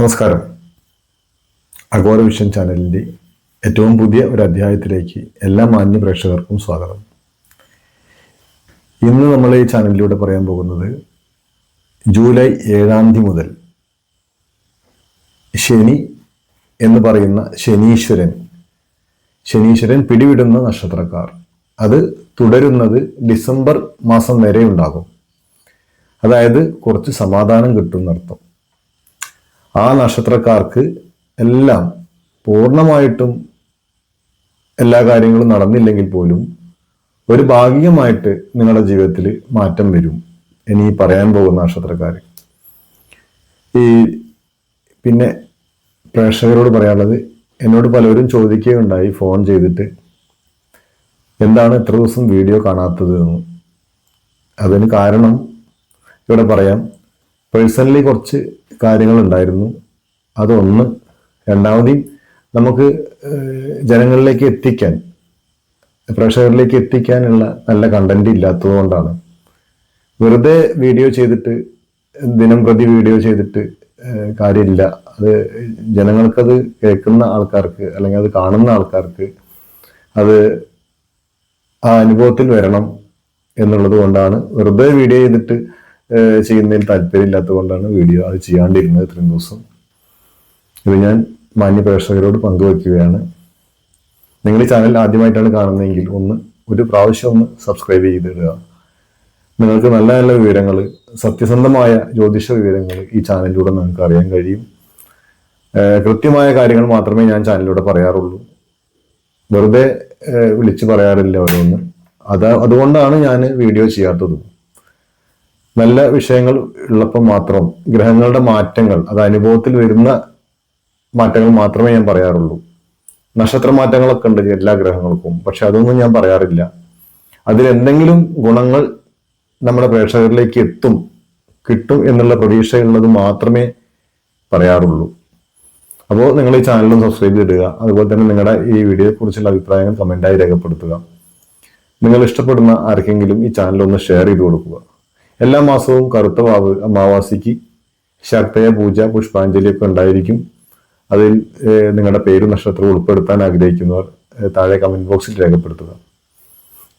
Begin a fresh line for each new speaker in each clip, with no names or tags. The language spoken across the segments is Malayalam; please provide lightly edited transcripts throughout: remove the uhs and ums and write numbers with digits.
നമസ്കാരം. അഗോര വിഷൻ ചാനലിൻ്റെ ഏറ്റവും പുതിയ ഒരു അധ്യായത്തിലേക്ക് എല്ലാ മാന്യ പ്രേക്ഷകർക്കും സ്വാഗതം. ഇന്ന് നമ്മൾ ഈ ചാനലിലൂടെ പറയാൻ പോകുന്നത് ജൂലൈ 7-ാം തീയതി മുതൽ ശനി എന്ന് പറയുന്ന ശനീശ്വരൻ പിടിവിടുന്ന നക്ഷത്രക്കാർ, അത് തുടരുന്നത് ഡിസംബർ മാസം വരെ ഉണ്ടാകും. അതായത് കുറച്ച് സമാധാനം കിട്ടുന്നർത്ഥം. ആ നക്ഷത്രക്കാർക്ക് എല്ലാം പൂർണ്ണമായിട്ടും എല്ലാ കാര്യങ്ങളും നടന്നില്ലെങ്കിൽ പോലും ഒരു ഭാഗികമായിട്ട് നിങ്ങളുടെ ജീവിതത്തിൽ മാറ്റം വരും. ഇനി പറയാൻ പോകുന്ന നക്ഷത്രക്കാർ. പിന്നെ പ്രേക്ഷകരോട് പറയാനുള്ളത്, എന്നോട് പലരും ചോദിക്കുകയുണ്ടായി ഫോൺ ചെയ്തിട്ട്, എന്താണ് ഇത്ര ദിവസം വീഡിയോ കാണാത്തത് എന്ന്. അതിന് കാരണം ഇവിടെ പറയാം. പേഴ്സണലി കുറച്ച് കാര്യങ്ങളുണ്ടായിരുന്നു. അതൊന്ന്. രണ്ടാമത് നമുക്ക് ജനങ്ങളിലേക്ക് എത്തിക്കാൻ, പ്രേക്ഷകരിലേക്ക് എത്തിക്കാനുള്ള നല്ല കണ്ടന്റ് ഇല്ലാത്തത് കൊണ്ടാണ്. വെറുതെ വീഡിയോ ചെയ്തിട്ട് ദിനം പ്രതി വീഡിയോ ചെയ്തിട്ട് കാര്യമില്ല. അത് ജനങ്ങൾക്കത് കേൾക്കുന്ന ആൾക്കാർക്ക് അല്ലെങ്കിൽ അത് കാണുന്ന ആൾക്കാർക്ക് അത് ആ അനുഭവത്തിൽ വരണം എന്നുള്ളത് കൊണ്ടാണ് വെറുതെ വീഡിയോ ചെയ്തിട്ട് ചെയ്യുന്നതിൽ താല്പര്യമില്ലാത്തത് കൊണ്ടാണ് വീഡിയോ അത് ചെയ്യാണ്ടിരുന്നത് ഇത്രയും ദിവസം. ഇത് ഞാൻ മാന്യ പ്രേക്ഷകരോട് പങ്കുവയ്ക്കുകയാണ്. നിങ്ങൾ ഈ ചാനൽ ആദ്യമായിട്ടാണ് കാണുന്നതെങ്കിൽ ഒരു പ്രാവശ്യം സബ്സ്ക്രൈബ് ചെയ്തിടുക. നിങ്ങൾക്ക് നല്ല നല്ല വിവരങ്ങൾ, സത്യസന്ധമായ ജ്യോതിഷ വിവരങ്ങൾ ഈ ചാനലിലൂടെ നിങ്ങൾക്ക് അറിയാൻ കഴിയും. കൃത്യമായ കാര്യങ്ങൾ മാത്രമേ ഞാൻ ചാനലിലൂടെ പറയാറുള്ളൂ. വെറുതെ വിളിച്ചു പറയാറില്ല ഓരോന്ന്. അതുകൊണ്ടാണ് ഞാൻ വീഡിയോ ചെയ്യാത്തതും. നല്ല വിഷയങ്ങൾ ഉള്ളപ്പോൾ മാത്രം, ഗ്രഹങ്ങളുടെ മാറ്റങ്ങൾ, അത് അനുഭവത്തിൽ വരുന്ന മാറ്റങ്ങൾ മാത്രമേ ഞാൻ പറയാറുള്ളൂ. നക്ഷത്ര മാറ്റങ്ങളൊക്കെ ഉണ്ട് എല്ലാ ഗ്രഹങ്ങൾക്കും, പക്ഷെ അതൊന്നും ഞാൻ പറയാറില്ല. അതിലെന്തെങ്കിലും ഗുണങ്ങൾ നമ്മുടെ പ്രേക്ഷകരിലേക്ക് കിട്ടും എന്നുള്ള പ്രതീക്ഷയുള്ളത് മാത്രമേ പറയാറുള്ളൂ. അപ്പോൾ നിങ്ങൾ ഈ ചാനലും സബ്സ്ക്രൈബ് ചെയ്തിടുക. അതുപോലെ തന്നെ നിങ്ങളുടെ ഈ വീഡിയോയെ കുറിച്ചുള്ള അഭിപ്രായങ്ങൾ കമന്റായി രേഖപ്പെടുത്തുക. നിങ്ങൾ ഇഷ്ടപ്പെടുന്ന ആർക്കെങ്കിലും ഈ ചാനൽ ഒന്ന് ഷെയർ ചെയ്ത് കൊടുക്കുക. എല്ലാ മാസവും കറുത്ത വാവ് അമാവാസിക്ക് ശക്തയ പൂജ, പുഷ്പാഞ്ജലിയൊക്കെ ഉണ്ടായിരിക്കും. അതിൽ നിങ്ങളുടെ പേരും നക്ഷത്രവും ഉൾപ്പെടുത്താൻ ആഗ്രഹിക്കുന്നവർ താഴെ കമന്റ് ബോക്സിൽ രേഖപ്പെടുത്തുക.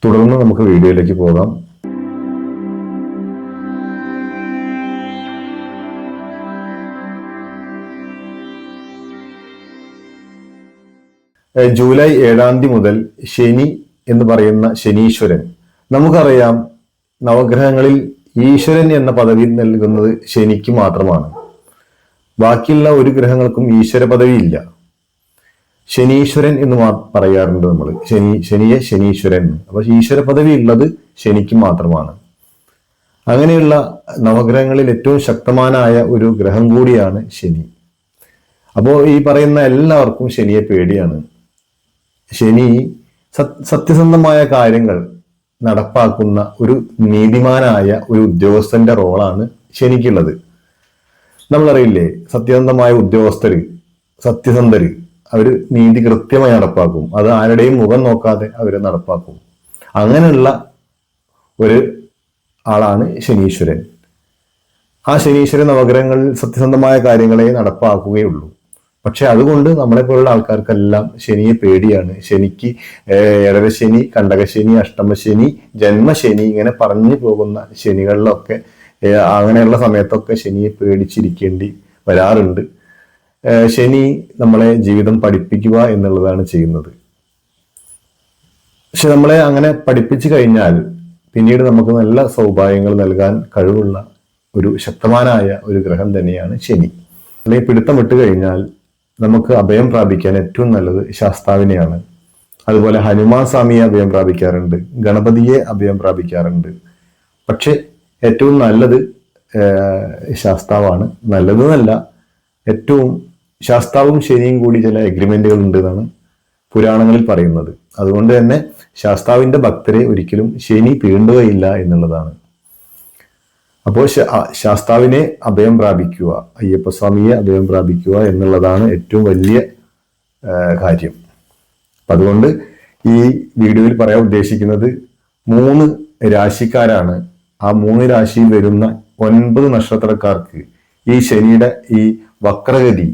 തുടർന്ന് നമുക്ക് വീഡിയോയിലേക്ക് പോകാം. ജൂലൈ 7-ാം തീയതി മുതൽ ശനി എന്ന് പറയുന്ന ശനീശ്വരൻ, നമുക്കറിയാം നവഗ്രഹങ്ങളിൽ ഈശ്വരൻ എന്ന പദവി നൽകുന്നത് ശനിക്ക് മാത്രമാണ്. ബാക്കിയുള്ള ഒരു ഗ്രഹങ്ങൾക്കും ഈശ്വര പദവി ഇല്ല. ശനീശ്വരൻ എന്ന് പറയാറുണ്ട് നമ്മൾ. ശനിയെ ശനീശ്വരൻ. അപ്പൊ ഈശ്വര പദവി ഉള്ളത് ശനിക്ക് മാത്രമാണ്. അങ്ങനെയുള്ള നവഗ്രഹങ്ങളിൽ ഏറ്റവും ശക്തമാനായ ഒരു ഗ്രഹം കൂടിയാണ് ശനി. അപ്പോൾ ഈ പറയുന്ന എല്ലാവർക്കും ശനിയെ പേടിയാണ്. ശനി സത്യസന്ധമായ കാര്യങ്ങൾ നടപ്പാക്കുന്ന ഒരു നീതിമാനായ ഒരു ഉദ്യോഗസ്ഥന്റെ റോളാണ് ശനിക്കുള്ളത്. നമ്മളറിയില്ലേ, സത്യസന്ധമായ ഉദ്യോഗസ്ഥര്, സത്യസന്ധര്, അവര് നീതി കൃത്യമായി നടപ്പാക്കും. അത് ആരുടെയും മുഖം നോക്കാതെ അവര് നടപ്പാക്കും. അങ്ങനെയുള്ള ഒരു ആളാണ് ശനീശ്വരൻ. ആ ശനീശ്വരൻ നവഗ്രഹങ്ങളിൽ സത്യസന്ധമായ കാര്യങ്ങളെ നടപ്പാക്കുകയുള്ളൂ. പക്ഷെ അതുകൊണ്ട് നമ്മളെപ്പോലുള്ള ആൾക്കാർക്കെല്ലാം ശനിയെ പേടിയാണ്. ശനിക്ക് ഏഴരശനി, കണ്ടകശനി, അഷ്ടമശനി, ജന്മശനി, ഇങ്ങനെ പറഞ്ഞു പോകുന്ന ശനികളിലൊക്കെ, അങ്ങനെയുള്ള സമയത്തൊക്കെ ശനിയെ പേടിച്ചിരിക്കേണ്ടി വരാറുണ്ട്. ശനി നമ്മളെ ജീവിതം പഠിപ്പിക്കുക എന്നുള്ളതാണ് ചെയ്യുന്നത്. പക്ഷെ നമ്മളെ അങ്ങനെ പഠിപ്പിച്ചു കഴിഞ്ഞാൽ പിന്നീട് നമുക്ക് നല്ല സൗഭാഗ്യങ്ങൾ നൽകാൻ കഴിവുള്ള ഒരു ശക്തമാനായ ഒരു ഗ്രഹം തന്നെയാണ് ശനി. അല്ലെങ്കിൽ പിടുത്തം വിട്ട് കഴിഞ്ഞാൽ നമുക്ക് അഭയം പ്രാപിക്കാൻ ഏറ്റവും നല്ലത് ശാസ്താവിനെയാണ്. അതുപോലെ ഹനുമാൻ സ്വാമിയെ അഭയം പ്രാപിക്കാറുണ്ട്, ഗണപതിയെ അഭയം പ്രാപിക്കാറുണ്ട്. പക്ഷെ ഏറ്റവും നല്ലത് ശാസ്താവാണ്. നല്ലതെന്നല്ല, ഏറ്റവും ശാസ്താവും ശനിയും കൂടി ചില എഗ്രിമെന്റുകൾ ഉണ്ട് എന്നാണ് പുരാണങ്ങളിൽ പറയുന്നത്. അതുകൊണ്ട് തന്നെ ശാസ്താവിന്റെ ഭക്തരെ ഒരിക്കലും ശനി തീണ്ടുകയില്ല എന്നുള്ളതാണ്. അപ്പോൾ ശാസ്താവിനെ അഭയം പ്രാപിക്കുക, അയ്യപ്പസ്വാമിയെ അഭയം പ്രാപിക്കുക എന്നുള്ളതാണ് ഏറ്റവും വലിയ കാര്യം. അപ്പം അതുകൊണ്ട് ഈ വീഡിയോയിൽ പറയാൻ ഉദ്ദേശിക്കുന്നത് 3 രാശിക്കാരാണ്. ആ 3 രാശിയിൽ വരുന്ന 9 നക്ഷത്രക്കാർക്ക് ഈ ശനിയുടെ ഈ വക്രഗതി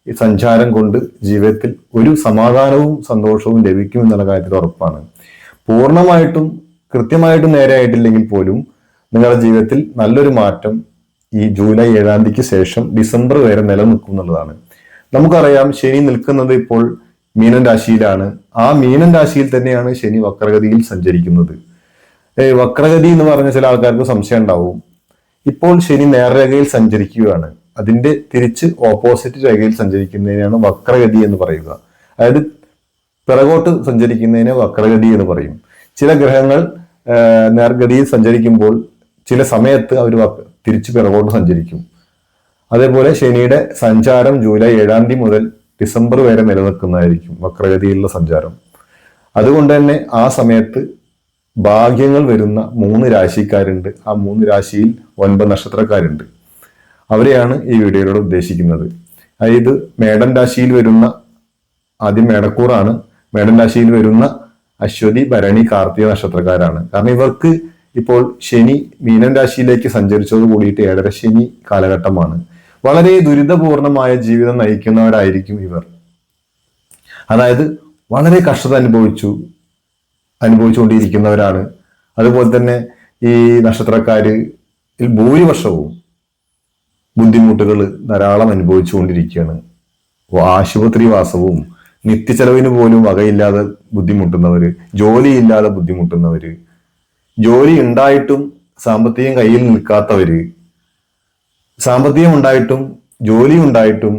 ഈ സഞ്ചാരം കൊണ്ട് ജീവിതത്തിൽ ഒരു സമാധാനവും സന്തോഷവും ലഭിക്കും എന്നുള്ള കാര്യത്തിൽ ഉറപ്പാണ്. പൂർണ്ണമായിട്ടും കൃത്യമായിട്ടും നേരെ ആയിട്ടില്ലെങ്കിൽ പോലും നിങ്ങളുടെ ജീവിതത്തിൽ നല്ലൊരു മാറ്റം ഈ ജൂലൈ 7-ാം തീയതിക്ക് ശേഷം ഡിസംബർ വരെ നിലനിൽക്കും എന്നുള്ളതാണ്. നമുക്കറിയാം ശനി നിൽക്കുന്നത് ഇപ്പോൾ മീനൻ രാശിയിലാണ്. ആ മീനൻ രാശിയിൽ തന്നെയാണ് ശനി വക്രഗതിയിൽ സഞ്ചരിക്കുന്നത്. വക്രഗതി എന്ന് പറഞ്ഞ ചില ആൾക്കാർക്ക് സംശയം ഉണ്ടാവും. ഇപ്പോൾ ശനി നേർരേഖയിൽ സഞ്ചരിക്കുകയാണ്, അതിന്റെ തിരിച്ച് ഓപ്പോസിറ്റ് രേഖയിൽ സഞ്ചരിക്കുന്നതിനാണ് വക്രഗതി എന്ന് പറയുക. അതായത് പിറകോട്ട് സഞ്ചരിക്കുന്നതിനെ വക്രഗതി എന്ന് പറയും. ചില ഗ്രഹങ്ങൾ നേർഗതിയിൽ സഞ്ചരിക്കുമ്പോൾ ചില സമയത്ത് അവർ തിരിച്ച് പിറകോട്ട് സഞ്ചരിക്കും. അതേപോലെ ശനിയുടെ സഞ്ചാരം ജൂലൈ 7-ാം തീയതി മുതൽ ഡിസംബർ വരെ നിലനിൽക്കുന്നതായിരിക്കും വക്രഗതിയിലുള്ള സഞ്ചാരം. അതുകൊണ്ട് തന്നെ ആ സമയത്ത് ഭാഗ്യങ്ങൾ വരുന്ന 3 രാശിക്കാരുണ്ട്. ആ 3 രാശിയിൽ 9 നക്ഷത്രക്കാരുണ്ട്. അവരെയാണ് ഈ വീഡിയോയിലൂടെ ഉദ്ദേശിക്കുന്നത്. അതായത് മേടൻ രാശിയിൽ വരുന്ന, ആദ്യം മേടക്കൂറാണ്, മേടൻ രാശിയിൽ വരുന്ന അശ്വതി, ഭരണി, കാർത്തിക നക്ഷത്രക്കാരാണ്. കാരണം ഇവർക്ക് ഇപ്പോൾ ശനി മീനൻ രാശിയിലേക്ക് സഞ്ചരിച്ചത് കൂടിയിട്ട് 7ര ശനി കാലഘട്ടമാണ്. വളരെ ദുരിതപൂർണമായ ജീവിതം നയിക്കുന്നവരായിരിക്കും ഇവർ. അതായത് വളരെ കഷ്ടത അനുഭവിച്ചുകൊണ്ടിരിക്കുന്നവരാണ്. അതുപോലെ തന്നെ ഈ നക്ഷത്രക്കാര് ഭൂരിപക്ഷവും ബുദ്ധിമുട്ടുകൾ ധാരാളം അനുഭവിച്ചുകൊണ്ടിരിക്കുകയാണ്. ആശുപത്രി വാസവും നിത്യച്ചെലവിന് പോലും വകയില്ലാതെ ബുദ്ധിമുട്ടുന്നവര്, ജോലിയില്ലാതെ ബുദ്ധിമുട്ടുന്നവര്, ജോലി ഉണ്ടായിട്ടും സാമ്പത്തികം കയ്യിൽ നിൽക്കാത്തവര്, സാമ്പത്തികം ഉണ്ടായിട്ടും ജോലി ഉണ്ടായിട്ടും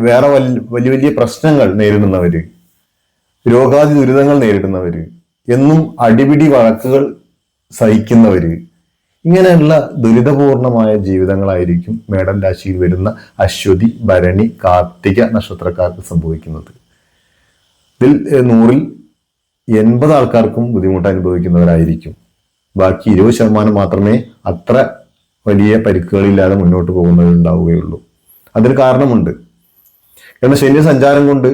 വേറെ വലിയ വലിയ പ്രശ്നങ്ങൾ നേരിടുന്നവര്, രോഗാദി ദുരിതങ്ങൾ നേരിടുന്നവര്, എന്നും അടിപിടി വഴക്കുകൾ സഹിക്കുന്നവര്, ഇങ്ങനെയുള്ള ദുരിതപൂർണമായ ജീവിതങ്ങളായിരിക്കും മേടൻ രാശിയിൽ വരുന്ന അശ്വതി, ഭരണി, കാർത്തിക നക്ഷത്രക്കാർക്ക് സംഭവിക്കുന്നത്. ഇതിൽ 100-ൽ 80 ആൾക്കാർക്കും ബുദ്ധിമുട്ട് അനുഭവിക്കുന്നവരായിരിക്കും. ബാക്കി 20% മാത്രമേ അത്ര വലിയ പരിക്കുകളില്ലാതെ മുന്നോട്ട് പോകുന്നവരുണ്ടാവുകയുള്ളൂ. അതിന് കാരണമുണ്ട്. എന്നാൽ ശനി സഞ്ചാരം കൊണ്ട്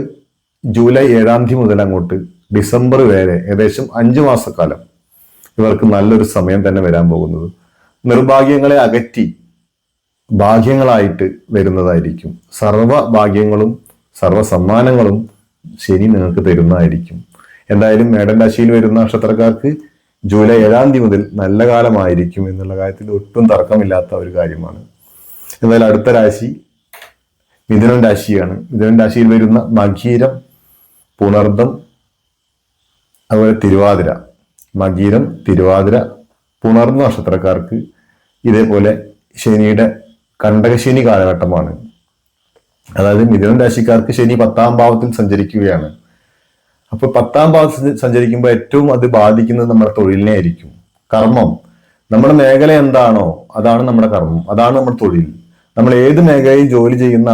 ജൂലൈ 7-ാം തീയതി മുതൽ അങ്ങോട്ട് ഡിസംബർ വരെ ഏകദേശം 5 മാസക്കാലം ഇവർക്ക് നല്ലൊരു സമയം തന്നെ വരാൻ പോകുന്നത്. നിർഭാഗ്യങ്ങളെ അകറ്റി ഭാഗ്യങ്ങളായിട്ട് വരുന്നതായിരിക്കും. സർവ ഭാഗ്യങ്ങളും സർവ സമ്മാനങ്ങളും ശനി നിങ്ങൾക്ക് തരുന്നതായിരിക്കും. എന്തായാലും മേടൻ രാശിയിൽ വരുന്ന നക്ഷത്രക്കാർക്ക് ജൂലൈ 7-ാം തീയതി മുതൽ നല്ല കാലമായിരിക്കും എന്നുള്ള കാര്യത്തിൽ ഒട്ടും തർക്കമില്ലാത്ത ഒരു കാര്യമാണ്. എന്തായാലും അടുത്ത രാശി മിഥുനൻ രാശിയാണ്. മിഥുനൻ രാശിയിൽ വരുന്ന മകീരം, പുണർദം, അതുപോലെ തിരുവാതിര. മകീരം, തിരുവാതിര, പുണർന്ന നക്ഷത്രക്കാർക്ക് ഇതേപോലെ ശനിയുടെ കണ്ടകശനി കാലഘട്ടമാണ്. അതായത് മിഥുനൻ രാശിക്കാർക്ക് ശനി 10-ാം ഭാവത്തിൽ സഞ്ചരിക്കുകയാണ്. അപ്പൊ 10-ാം ഭാവത്തിൽ സഞ്ചരിക്കുമ്പോൾ ഏറ്റവും അത് ബാധിക്കുന്നത് നമ്മുടെ തൊഴിലിനെ ആയിരിക്കും. കർമ്മം, നമ്മുടെ മേഖല എന്താണോ അതാണ് നമ്മുടെ കർമ്മം, അതാണ് നമ്മുടെ തൊഴിൽ. നമ്മൾ ഏത് മേഖലയിൽ ജോലി ചെയ്യുന്ന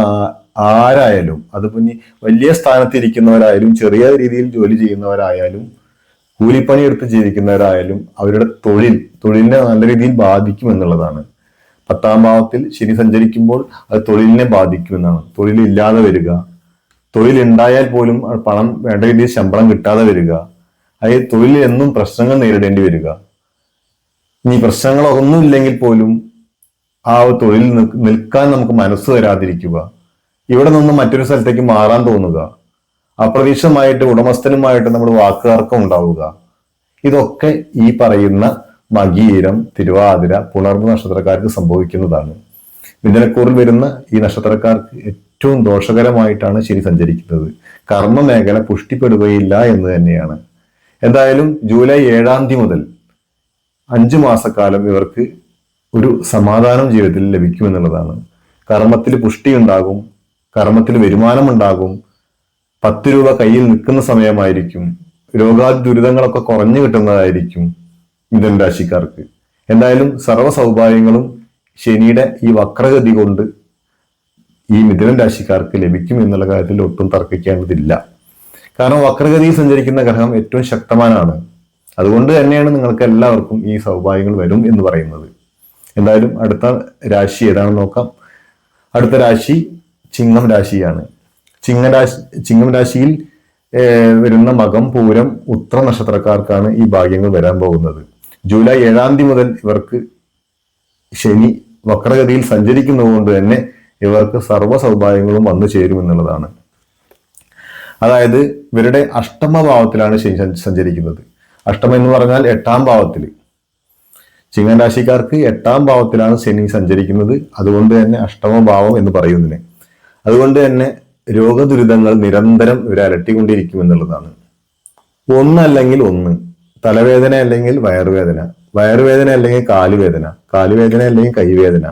ആരായാലും, അതിപ്പോ ഇനി വലിയ സ്ഥാനത്ത് ഇരിക്കുന്നവരായാലും ചെറിയ രീതിയിൽ ജോലി ചെയ്യുന്നവരായാലും കൂലിപ്പണി എടുത്ത് ജീവിക്കുന്നവരായാലും അവരുടെ തൊഴിലിനെ നല്ല രീതിയിൽ ബാധിക്കും എന്നുള്ളതാണ്. 10-ാം ഭാവത്തിൽ ശനി സഞ്ചരിക്കുമ്പോൾ അത് തൊഴിലിനെ ബാധിക്കുമെന്നാണ്. തൊഴിലില്ലാതെ വരിക, തൊഴിലുണ്ടായാൽ പോലും പണം വേണ്ട രീതിയിൽ ശമ്പളം കിട്ടാതെ വരിക, അതായത് തൊഴിലിൽ എന്നും പ്രശ്നങ്ങൾ നേരിടേണ്ടി വരിക. ഇനി പ്രശ്നങ്ങളൊന്നും ഇല്ലെങ്കിൽ പോലും ആ തൊഴിൽ നിൽക്കാൻ നമുക്ക് മനസ്സ് വരാതിരിക്കുക, ഇവിടെ നിന്ന് മറ്റൊരു സ്ഥലത്തേക്ക് മാറാൻ തോന്നുക, അപ്രതീക്ഷിതമായിട്ട് ഉടമസ്ഥനുമായിട്ട് നമ്മൾ വാക്കുതർക്കം ഉണ്ടാവുക. ഇതൊക്കെ ഈ പറയുന്ന മകീരം, തിരുവാതിര, പുണർന്ന നക്ഷത്രക്കാർക്ക് സംഭവിക്കുന്നതാണ്. മിഥുനക്കൂറിൽ വരുന്ന ഈ നക്ഷത്രക്കാർക്ക് ഏറ്റവും ദോഷകരമായിട്ടാണ് ശനി സഞ്ചരിക്കുന്നത്. കർമ്മ മേഖല പുഷ്ടിപ്പെടുകയില്ല എന്ന് തന്നെയാണ്. എന്തായാലും ജൂലൈ 7-ാം തീയതി മുതൽ 5 മാസക്കാലം ഇവർക്ക് ഒരു സമാധാനം ജീവിതത്തിൽ ലഭിക്കുമെന്നുള്ളതാണ്. കർമ്മത്തിൽ പുഷ്ടി ഉണ്ടാകും, കർമ്മത്തിൽ വരുമാനം ഉണ്ടാകും, 10 രൂപ കയ്യിൽ നിൽക്കുന്ന സമയമായിരിക്കും, രോഗാദി ദുരിതങ്ങളൊക്കെ കുറഞ്ഞു കിട്ടുന്നതായിരിക്കും മിഥുന രാശിക്കാർക്ക്. എന്തായാലും സർവ്വ സൗഭാഗ്യങ്ങളും ശനിയുടെ ഈ വക്രഗതി കൊണ്ട് ഈ മിഥുന രാശിക്കാർക്ക് ലഭിക്കും എന്നുള്ള കാര്യത്തിൽ ഒട്ടും തർക്കിക്കേണ്ടതില്ല. കാരണം വക്രഗതിയിൽ സഞ്ചരിക്കുന്ന ഗ്രഹം ഏറ്റവും ശക്തമാനാണ്. അതുകൊണ്ട് തന്നെയാണ് നിങ്ങൾക്ക് എല്ലാവർക്കും ഈ സൗഭാഗ്യങ്ങൾ വരും എന്ന് പറയുന്നത്. എന്തായാലും അടുത്ത രാശി ഏതാണെന്ന് നോക്കാം. അടുത്ത രാശി ചിങ്ങം രാശിയാണ്. ചിങ്ങം രാശിയിൽ വരുന്ന മകം, പൂരം, ഉത്ര നക്ഷത്രക്കാർക്കാണ് ഈ ഭാഗ്യങ്ങൾ വരാൻ പോകുന്നത്. ജൂലൈ 7-ാം തീയതി മുതൽ ഇവർക്ക് ശനി വക്രഗതിയിൽ സഞ്ചരിക്കുന്നതുകൊണ്ട് തന്നെ ഇവർക്ക് സർവ്വ സൗഭാഗ്യങ്ങളും വന്നു ചേരുമെന്നുള്ളതാണ്. അതായത് ഇവരുടെ അഷ്ടമഭാവത്തിലാണ് ശനി സഞ്ചരിക്കുന്നത്. അഷ്ടമം എന്ന് പറഞ്ഞാൽ 8ാം ഭാവത്തിൽ. ചിങ്ങൻ രാശിക്കാർക്ക് 8ാം ഭാവത്തിലാണ് ശനി സഞ്ചരിക്കുന്നത്. അതുകൊണ്ട് തന്നെ അഷ്ടമഭാവം എന്ന് പറയുന്നതിന്. അതുകൊണ്ട് തന്നെ രോഗദുരിതങ്ങൾ നിരന്തരം ഇവരെ അലട്ടിക്കൊണ്ടിരിക്കും എന്നുള്ളതാണ്. ഒന്നല്ലെങ്കിൽ ഒന്ന്, തലവേദന അല്ലെങ്കിൽ വയറുവേദന, വയറുവേദന അല്ലെങ്കിൽ കാലുവേദന, കാലുവേദന അല്ലെങ്കിൽ കൈവേദന,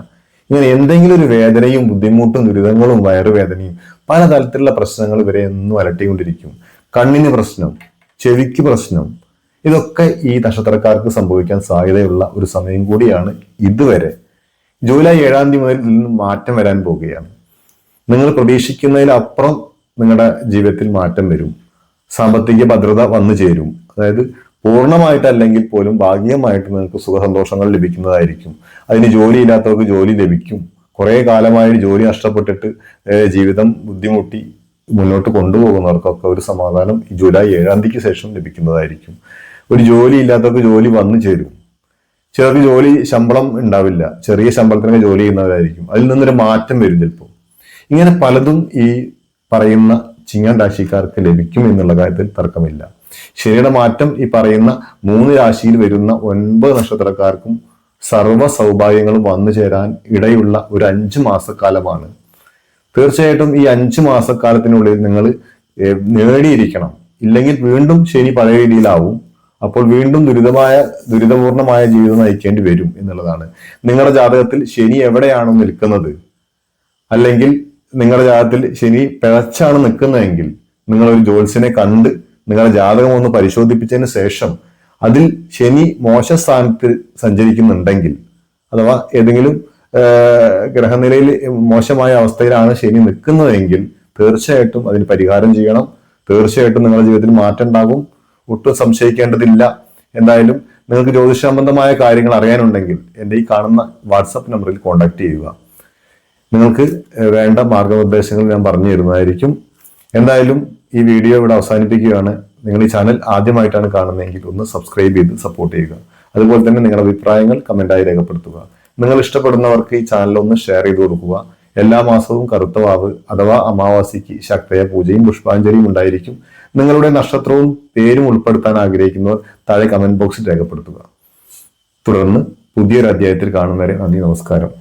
ഇങ്ങനെ എന്തെങ്കിലും ഒരു വേദനയും ബുദ്ധിമുട്ടും ദുരിതങ്ങളും വയറുവേദനയും പലതരത്തിലുള്ള പ്രശ്നങ്ങൾ ഇവരെ എന്നും അലട്ടിക്കൊണ്ടിരിക്കും. കണ്ണിന് പ്രശ്നം, ചെവിക്ക് പ്രശ്നം, ഇതൊക്കെ ഈ നക്ഷത്രക്കാർക്ക് സംഭവിക്കാൻ സാധ്യതയുള്ള ഒരു സമയം കൂടിയാണ്. ഇതുവരെ ജൂലൈ 7-ാം തീയതി മുതൽ ഇതിൽ നിന്ന് മാറ്റം വരാൻ പോവുകയാണ്. നിങ്ങൾ പ്രതീക്ഷിക്കുന്നതിലപ്പുറം നിങ്ങളുടെ ജീവിതത്തിൽ മാറ്റം വരും. സാമ്പത്തിക ഭദ്രത വന്നു ചേരും. അതായത് പൂർണ്ണമായിട്ടല്ലെങ്കിൽ പോലും ഭാഗികമായിട്ട് നിങ്ങൾക്ക് സുഖസന്തോഷങ്ങൾ ലഭിക്കുന്നതായിരിക്കും. അതിന് ജോലി ഇല്ലാത്തവർക്ക് ജോലി ലഭിക്കും. കുറെ കാലമായി ജോലി നഷ്ടപ്പെട്ടിട്ട് ജീവിതം ബുദ്ധിമുട്ടി മുന്നോട്ട് കൊണ്ടുപോകുന്നവർക്കൊക്കെ ഒരു സമാധാനം ഈ ജൂലൈ 7-ാം തീയതിക്ക് ശേഷം ലഭിക്കുന്നതായിരിക്കും. ഒരു ജോലി ഇല്ലാത്തവർക്ക് ജോലി വന്നു ചേരും. ചിലർക്ക് ജോലി ശമ്പളം ഉണ്ടാവില്ല, ചെറിയ ശമ്പളത്തിനൊക്കെ ജോലി ചെയ്യുന്നവരായിരിക്കും. അതിൽ നിന്നൊരു മാറ്റം വരും ചിലപ്പോൾ. ഇങ്ങനെ പലതും ഈ പറയുന്ന ചിങ്ങൻ രാശിക്കാർക്ക് ലഭിക്കും എന്നുള്ള കാര്യത്തിൽ തർക്കമില്ല. ശനിയുടെ മാറ്റം ഈ പറയുന്ന 3 രാശിയിൽ വരുന്ന 9 നക്ഷത്രക്കാർക്കും സർവ്വ സൗഭാഗ്യങ്ങളും വന്നു ചേരാൻ ഇടയുള്ള ഒരു 5 മാസക്കാലമാണ്. തീർച്ചയായിട്ടും ഈ 5 മാസക്കാലത്തിനുള്ളിൽ നിങ്ങൾ നേടിയിരിക്കണം. ഇല്ലെങ്കിൽ വീണ്ടും ശനി പഴയ രീതിയിലാവും. അപ്പോൾ വീണ്ടും ദുരിതപൂർണമായ ജീവിതം നയിക്കേണ്ടി വരും എന്നുള്ളതാണ്. നിങ്ങളുടെ ജാതകത്തിൽ ശനി എവിടെയാണോ നിൽക്കുന്നത്, അല്ലെങ്കിൽ നിങ്ങളുടെ ജാതകത്തിൽ ശനി പിഴച്ചാണ് നിൽക്കുന്നതെങ്കിൽ നിങ്ങൾ ഒരു ജ്യോത്സ്യനെ കണ്ട് നിങ്ങളുടെ ജാതകം ഒന്ന് പരിശോധിപ്പിച്ചതിന് ശേഷം അതിൽ ശനി മോശ സ്ഥാനത്ത് സഞ്ചരിക്കുന്നുണ്ടെങ്കിൽ, അഥവാ ഏതെങ്കിലും ഗ്രഹനിലയിൽ മോശമായ അവസ്ഥയിലാണ് ശനി നിൽക്കുന്നതെങ്കിൽ തീർച്ചയായിട്ടും അതിന് പരിഹാരം ചെയ്യണം. തീർച്ചയായിട്ടും നിങ്ങളുടെ ജീവിതത്തിൽ മാറ്റം ഉണ്ടാകും. ഒട്ടും സംശയിക്കേണ്ടതില്ല. എന്തായാലും നിങ്ങൾക്ക് ജ്യോതിഷ സംബന്ധമായ കാര്യങ്ങൾ അറിയാനുണ്ടെങ്കിൽ എൻ്റെ ഈ കാണുന്ന വാട്സപ്പ് നമ്പറിൽ കോൺടാക്ട് ചെയ്യുക. നിങ്ങൾക്ക് വേണ്ട മാർഗനിർദ്ദേശങ്ങൾ ഞാൻ പറഞ്ഞു തരുന്നതായിരിക്കും. എന്തായാലും ഈ വീഡിയോ ഇവിടെ അവസാനിപ്പിക്കുകയാണ്. നിങ്ങൾ ഈ ചാനൽ ആദ്യമായിട്ടാണ് കാണുന്നതെങ്കിൽ ഒന്ന് സബ്സ്ക്രൈബ് ചെയ്ത് സപ്പോർട്ട് ചെയ്യുക. അതുപോലെ തന്നെ നിങ്ങളുടെ അഭിപ്രായങ്ങൾ കമന്റായി രേഖപ്പെടുത്തുക. നിങ്ങൾ ഇഷ്ടപ്പെടുന്നവർക്ക് ഈ ചാനൽ ഒന്ന് ഷെയർ ചെയ്ത് കൊടുക്കുക. എല്ലാ മാസവും കറുത്തവാവ് അഥവാ അമാവാസിക്ക് ശക്തയ പൂജയും പുഷ്പാഞ്ജലിയും ഉണ്ടായിരിക്കും. നിങ്ങളുടെ നക്ഷത്രവും പേരും ഉൾപ്പെടുത്താൻ ആഗ്രഹിക്കുന്നവർ താഴെ കമന്റ് ബോക്സിൽ രേഖപ്പെടുത്തുക. തുടർന്ന് പുതിയൊരു അധ്യായത്തിൽ കാണും വരെ നന്ദി, നമസ്കാരം.